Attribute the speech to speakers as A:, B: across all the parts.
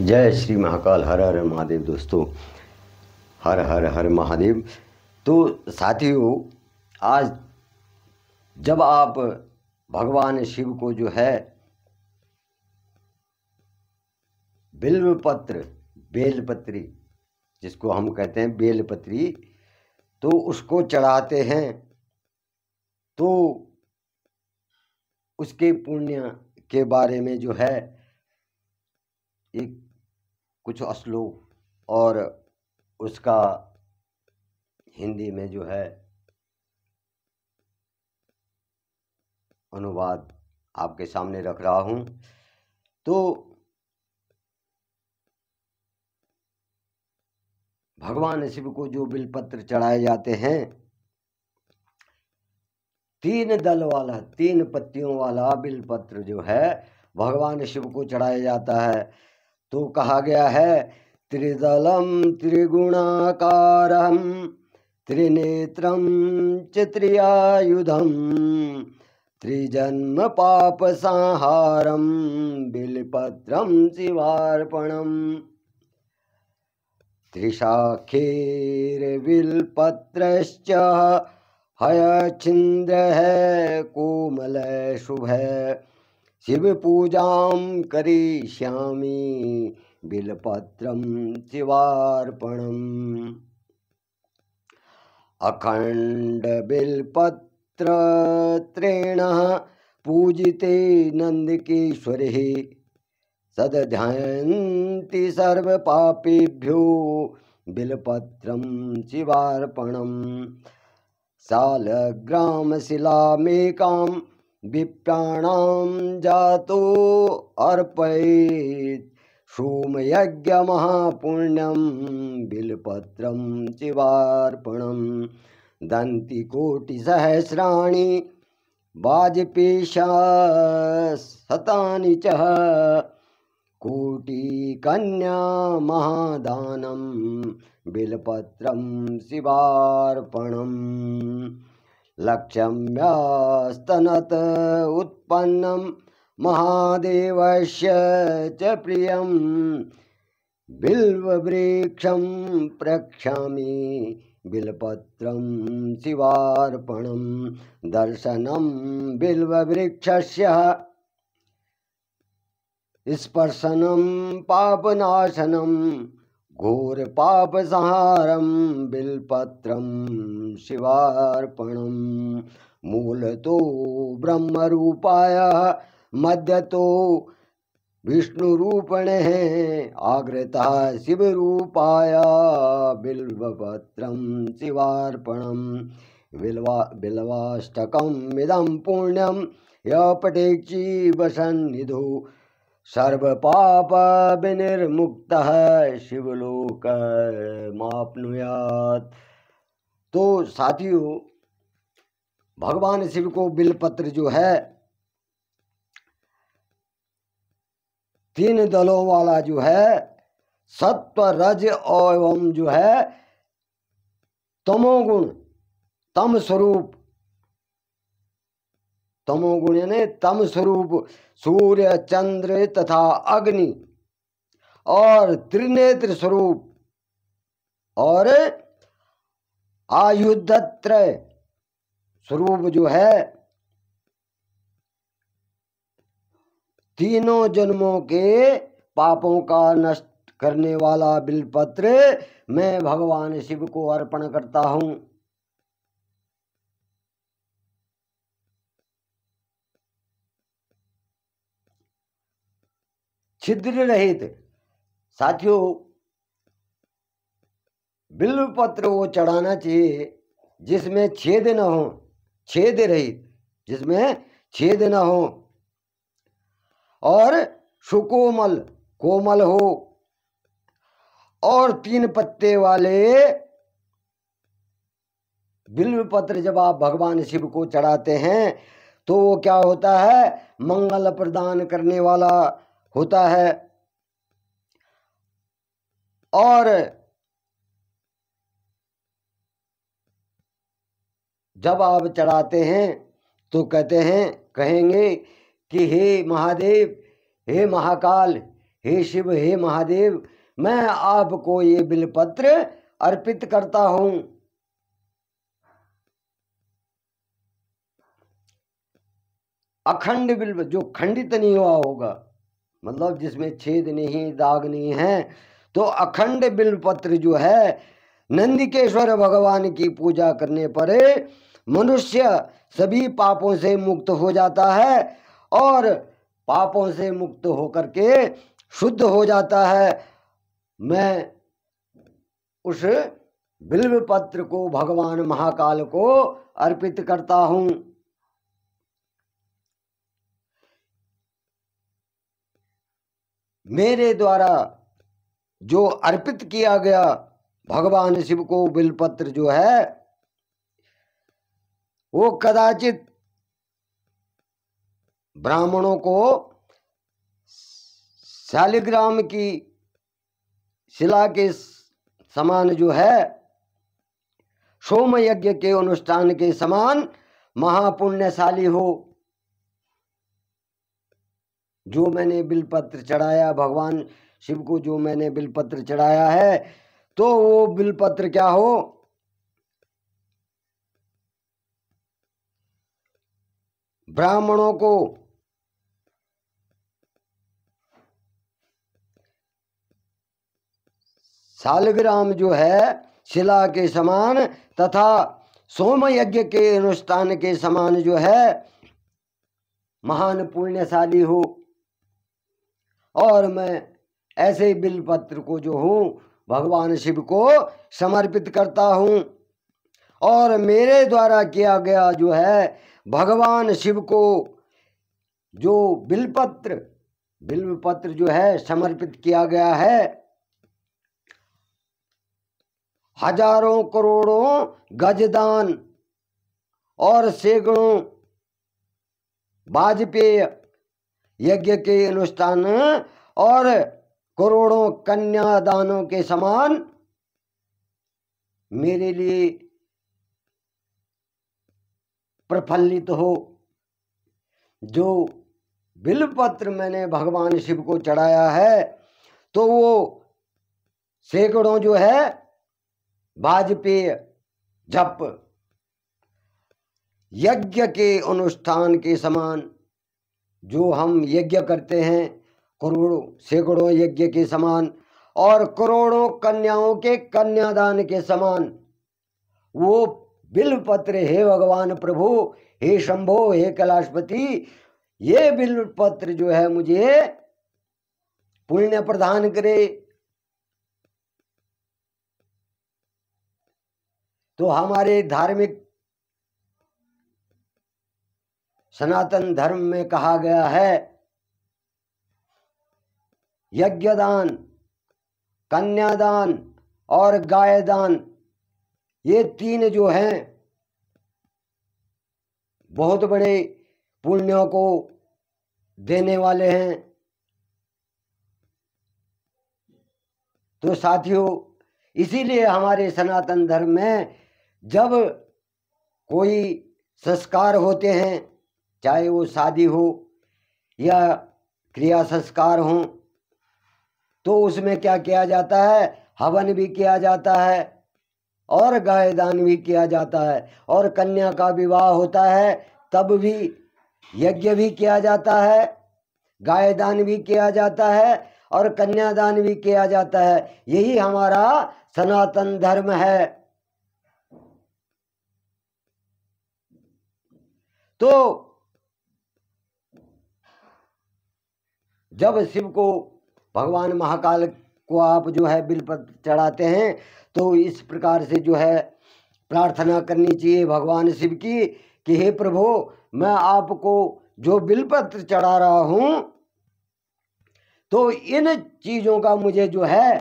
A: जय श्री महाकाल। हर हर महादेव। दोस्तों, हर हर हर महादेव। तो साथियों, आज जब आप भगवान शिव को जो है बिल्वपत्र, बेलपत्री जिसको हम कहते हैं बेलपत्री, तो उसको चढ़ाते हैं तो उसके पुण्य के बारे में जो है एक कुछ श्लोक और उसका हिंदी में जो है अनुवाद आपके सामने रख रहा हूं। तो भगवान शिव को जो बिलपत्र चढ़ाए जाते हैं, 3 दल वाला, 3 पत्तियों वाला बिलपत्र जो है भगवान शिव को चढ़ाया जाता है। तो कहा गया है, त्रिदलम त्रिगुणाकारम त्रिनेत्रम च त्रियायुधम त्रिजन्म पाप संहारम बिलपत्रम शिवार्पणम। त्रिशाखेर्बिलपत्रश्च हयच्छिन्द्र है कोमल शुभ शिव पूजां करिष्यामि बिलपत्रं शिवार्पणम्। अखंड बिलपत्रत्रेण पूजिते नंदकेश्वरे सदध्यायन्ति सर्वपापेभ्यो बिलपत्रं शिवार्पणम्। सालग्रामशिलामेकां विप्राणां जातो अर्पयेत् सोमयज्ञमहापुण्यं बिलपत्रं शिवार्पणम्। दन्तिकोटिसहस्राणि वाजपेयशतानि च कोटिकन्या महादानं बिलपत्रं शिवार्पणम्। लक्ष्म्यास्तनत उत्पन्नं महादेवस्य च प्रियं बिल्ववृक्षं प्रक्ष्यामि बिलपत्रं शिवार्पणं। दर्शनं बिल्ववृक्षस्य स्पर्शनं पापनाशनं घोर पाप संहारं बिलपत्रं शिवार्पणम्। मूलतो ब्रह्मरूपाय मध्यतो विष्णुरूपिणः आग्रता शिवरूपाय बिल्वपत्रं शिवार्पणम्। बिल्वाष्टकमिदं पुण्यं यः पठेत् शिवसन्निधौ सर्वपाप विनिर्मुक्तः शिवलोकमाप्नुयात्। तो साथियों, भगवान शिव को बिलपत्र जो है 3 दलों वाला जो है सत्व, रज एवं जो है तमोगुण, तम स्वरूप, तमोगुण यानी तम स्वरूप सूर्य, चंद्र तथा अग्नि और त्रिनेत्र स्वरूप और आयुधत्रय स्वरूप जो है तीनों जन्मों के पापों का नष्ट करने वाला बिलपत्र मैं भगवान शिव को अर्पण करता हूं। छिद्र रहित। साथियों, बिल्वपत्र वो चढ़ाना चाहिए जिसमें छेद न हो, छेद रहित, जिसमें छेद न हो और सुकोमल, कोमल हो और 3 पत्ते वाले बिल्वपत्र जब आप भगवान शिव को चढ़ाते हैं तो वो क्या होता है, मंगल प्रदान करने वाला होता है। और जब आप चढ़ाते हैं तो कहते हैं, कहेंगे कि हे महादेव, हे महाकाल, हे शिव हे महादेव, मैं आपको ये बिलपत्र अर्पित करता हूं। अखंड बिल्व जो खंडित नहीं हुआ होगा, मतलब जिसमें छेद नहीं, दाग नहीं है, तो अखंड बिल्वपत्र जो है नंदिकेश्वर भगवान की पूजा करने पर मनुष्य सभी पापों से मुक्त हो जाता है और पापों से मुक्त होकर के शुद्ध हो जाता है। मैं उस बिल्वपत्र को भगवान महाकाल को अर्पित करता हूं। मेरे द्वारा जो अर्पित किया गया भगवान शिव को बिल्वपत्र जो है, वो कदाचित ब्राह्मणों को शालिग्राम की शिला के समान जो है, सोम यज्ञ के अनुष्ठान के समान महापुण्यशाली हो। जो मैंने बिल्वपत्र चढ़ाया भगवान शिव को, जो मैंने बिल्वपत्र चढ़ाया है, तो वो बिल्वपत्र क्या हो, ब्राह्मणों को शालिग्राम जो है शिला के समान तथा सोम यज्ञ के अनुष्ठान के समान जो है महान पुण्यशाली हो। और मैं ऐसे बिल्वपत्र को जो हूँ भगवान शिव को समर्पित करता हूँ। और मेरे द्वारा किया गया जो है भगवान शिव को जो बिल्वपत्र जो है समर्पित किया गया है, हजारों करोड़ों गजदान और सैकड़ों वाजपेय यज्ञ के अनुष्ठान और करोड़ों कन्यादानों के समान मेरे लिए प्रफुल्लित हो। जो बिल्वपत्र मैंने भगवान शिव को चढ़ाया है, तो वो सैकड़ों जो है वाजपेय जप यज्ञ के अनुष्ठान के समान, जो हम यज्ञ करते हैं करोड़ों सैकड़ों यज्ञ के समान और करोड़ों कन्याओं के कन्यादान के समान वो बिल्वपत्र, हे भगवान प्रभु, हे शंभो, हे कैलाशपति, ये बिल्वपत्र जो है मुझे पुण्य प्रदान करे। तो हमारे धार्मिक सनातन धर्म में कहा गया है, यज्ञदान, कन्यादान और गायदान, ये तीन जो हैं बहुत बड़े पुण्यों को देने वाले हैं। तो साथियों, इसीलिए हमारे सनातन धर्म में जब कोई संस्कार होते हैं, चाहे वो शादी हो या क्रिया संस्कार हो, तो उसमें क्या किया जाता है, हवन भी किया जाता है और गायदान भी किया जाता है। और कन्या का विवाह होता है तब भी यज्ञ भी किया जाता है, गायदान भी किया जाता है और कन्यादान भी किया जाता है। यही हमारा सनातन धर्म है। तो जब शिव को, भगवान महाकाल को आप जो है बिल्वपत्र चढ़ाते हैं, तो इस प्रकार से जो है प्रार्थना करनी चाहिए भगवान शिव की कि हे प्रभु, मैं आपको जो बिल्वपत्र चढ़ा रहा हूं, तो इन चीजों का मुझे जो है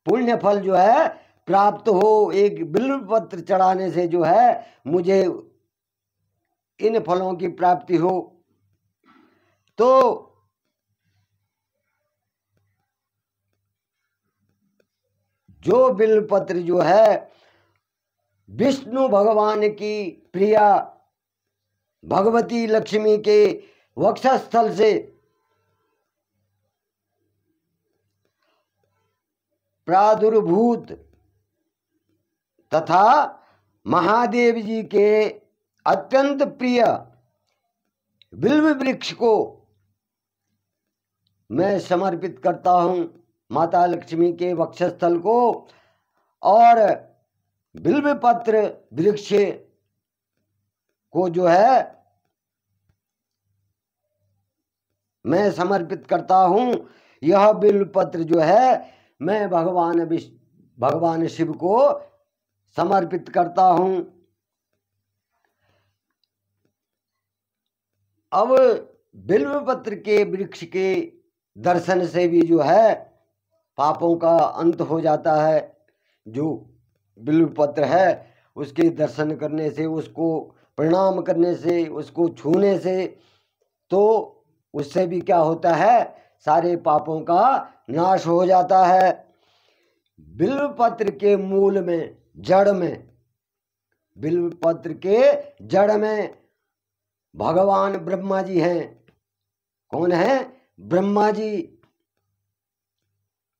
A: पुण्य फल जो है प्राप्त हो। एक बिल्वपत्र चढ़ाने से जो है मुझे इन फलों की प्राप्ति हो। तो जो बिल्वपत्र जो है विष्णु भगवान की प्रिया भगवती लक्ष्मी के वक्षस्थल से प्रादुर्भूत तथा महादेव जी के अत्यंत प्रिय बिल्व वृक्ष को मैं समर्पित करता हूँ माता लक्ष्मी के वक्षस्थल को, और बिल्व पत्र वृक्ष को जो है मैं समर्पित करता हूँ। यह बिल्व पत्र जो है मैं भगवान शिव को समर्पित करता हूँ। अब बिल्व पत्र के वृक्ष के दर्शन से भी जो है पापों का अंत हो जाता है। जो बिल्व पत्र है उसके दर्शन करने से, उसको प्रणाम करने से, उसको छूने से, तो उससे भी क्या होता है, सारे पापों का नाश हो जाता है। बिल्व पत्र के मूल में, जड़ में, बिल्व पत्र के जड़ में भगवान ब्रह्मा जी हैं। कौन है? ब्रह्मा जी।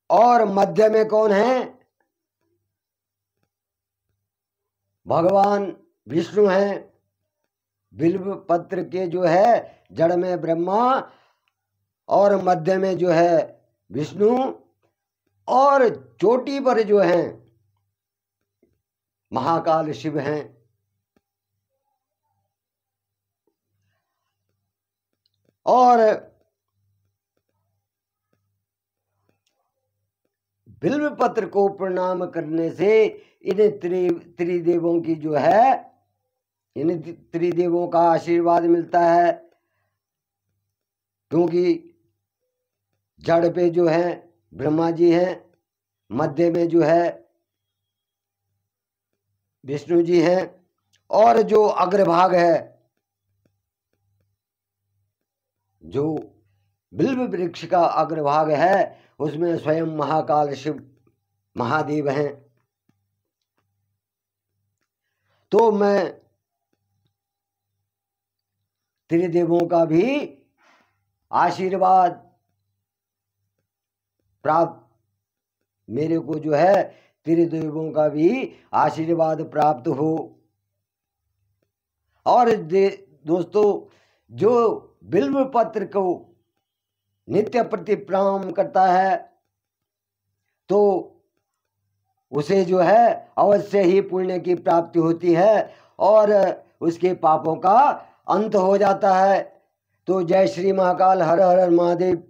A: और मध्य में कौन है? भगवान विष्णु हैं। बिल्व पत्र के जो है जड़ में ब्रह्मा और मध्य में जो है विष्णु, और चोटी पर जो है महाकाल शिव हैं। और बिल्व पत्र को प्रणाम करने से इन त्रिदेवों की जो है, इन त्रिदेवों का आशीर्वाद मिलता है। क्योंकि जड़ पे जो है ब्रह्मा जी हैं, मध्य में जो है विष्णु जी हैं, और जो अग्रभाग है, जो बिल्व वृक्ष का अग्रभाग है, उसमें स्वयं महाकाल शिव महादेव हैं। तो मैं त्रिदेवों का भी आशीर्वाद प्राप्त, मेरे को जो है त्रिदेवों का भी आशीर्वाद प्राप्त हो। और दोस्तों, जो बिल्व पत्र को नित्य प्रति प्रणाम करता है तो उसे जो है अवश्य ही पुण्य की प्राप्ति होती है और उसके पापों का अंत हो जाता है। तो जय श्री महाकाल, हर हर महादेव।